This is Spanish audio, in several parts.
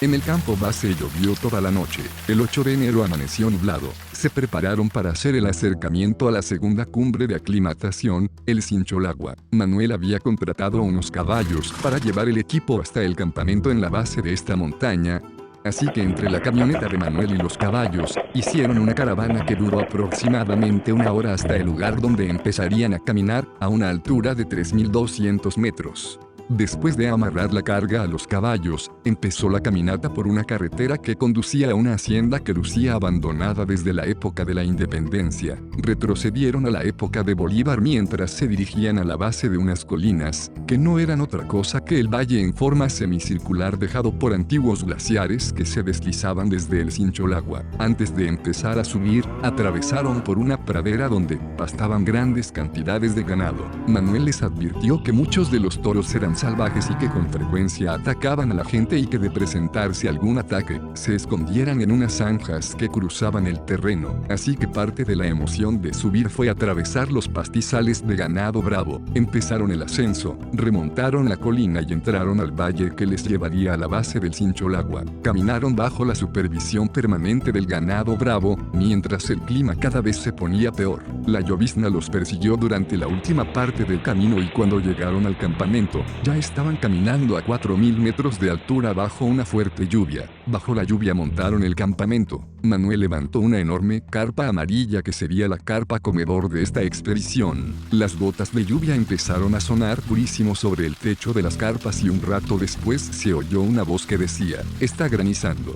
En el campo base llovió toda la noche. El 8 de enero amaneció nublado. Se prepararon para hacer el acercamiento a la segunda cumbre de aclimatación, el Sincholagua. Manuel había contratado unos caballos para llevar el equipo hasta el campamento en la base de esta montaña. Así que entre la camioneta de Manuel y los caballos, hicieron una caravana que duró aproximadamente una hora hasta el lugar donde empezarían a caminar, a una altura de 3.200 metros. Después de amarrar la carga a los caballos, empezó la caminata por una carretera que conducía a una hacienda que lucía abandonada desde la época de la independencia. Retrocedieron a la época de Bolívar mientras se dirigían a la base de unas colinas, que no eran otra cosa que el valle en forma semicircular dejado por antiguos glaciares que se deslizaban desde el Sincholagua. Antes de empezar a subir, atravesaron por una pradera donde pastaban grandes cantidades de ganado. Manuel les advirtió que muchos de los toros eran salvajes y que con frecuencia atacaban a la gente y que de presentarse algún ataque, se escondieran en unas zanjas que cruzaban el terreno. Así que parte de la emoción de subir fue atravesar los pastizales de ganado bravo. Empezaron el ascenso, remontaron la colina y entraron al valle que les llevaría a la base del Sincholagua. Caminaron bajo la supervisión permanente del ganado bravo, mientras el clima cada vez se ponía peor. La llovizna los persiguió durante la última parte del camino y cuando llegaron al campamento, ya estaban caminando a 4.000 metros de altura bajo una fuerte lluvia. Bajo la lluvia montaron el campamento. Manuel levantó una enorme carpa amarilla que sería la carpa comedor de esta expedición. Las gotas de lluvia empezaron a sonar durísimo sobre el techo de las carpas y un rato después se oyó una voz que decía: "Está granizando".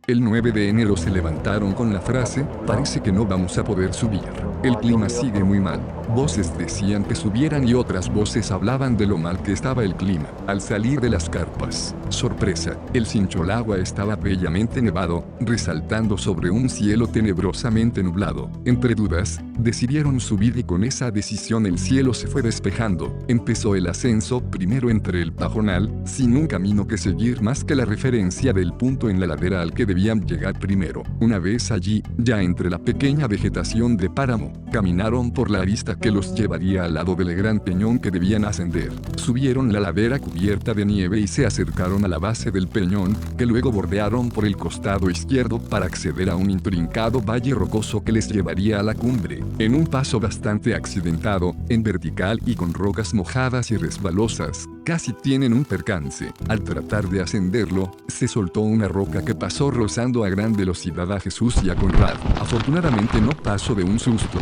El 9 de enero se levantaron con la frase: "Parece que no vamos a poder subir. El clima sigue muy mal". Voces decían que subieran y otras voces hablaban de lo mal que estaba el clima. Al salir de las carpas, sorpresa, el Sincholagua estaba bellamente nevado, resaltando sobre un cielo tenebrosamente nublado. Entre dudas, decidieron subir y con esa decisión el cielo se fue despejando. Empezó el ascenso, primero entre el pajonal, sin un camino que seguir más que la referencia del punto en la ladera al que debían llegar primero. Una vez allí, ya entre la pequeña vegetación de páramo, caminaron por la arista que los llevaría al lado del gran peñón que debían ascender. Subieron la ladera cubierta de nieve y se acercaron a la base del peñón, que luego bordearon por el costado izquierdo para acceder a un intrincado valle rocoso que les llevaría a la cumbre. En un paso bastante accidentado, en vertical y con rocas mojadas y resbalosas, casi tienen un percance. Al tratar de ascenderlo, se soltó una roca que pasó rozando a gran velocidad a Jesús y a Conrad. Afortunadamente no pasó de un susto.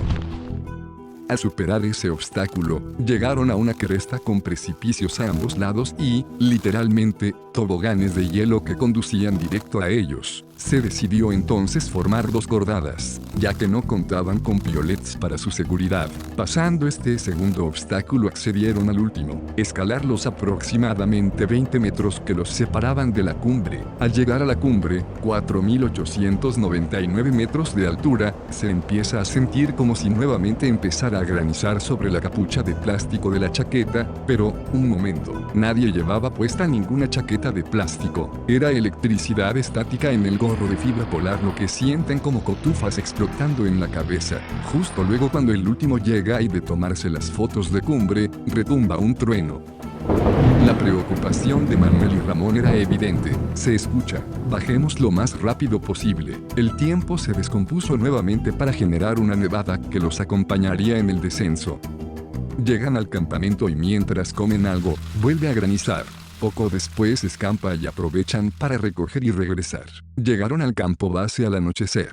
Al superar ese obstáculo, llegaron a una cresta con precipicios a ambos lados y, literalmente, toboganes de hielo que conducían directo a ellos. Se decidió entonces formar dos cordadas, ya que no contaban con piolets para su seguridad. Pasando este segundo obstáculo accedieron al último, escalar los aproximadamente 20 metros que los separaban de la cumbre. Al llegar a la cumbre, 4.899 metros de altura, se empieza a sentir como si nuevamente empezara a granizar sobre la capucha de plástico de la chaqueta, pero, un momento, nadie llevaba puesta ninguna chaqueta de plástico. Era electricidad estática en el gorro de fibra polar lo que sienten como cotufas explotando en la cabeza. Justo luego cuando el último llega y de tomarse las fotos de cumbre, retumba un trueno. La preocupación de Manuel y Ramón era evidente. Se escucha: "Bajemos lo más rápido posible". El tiempo se descompuso nuevamente para generar una nevada que los acompañaría en el descenso. Llegan al campamento y mientras comen algo, vuelve a granizar. Poco después escampa y aprovechan para recoger y regresar. Llegaron al campo base al anochecer.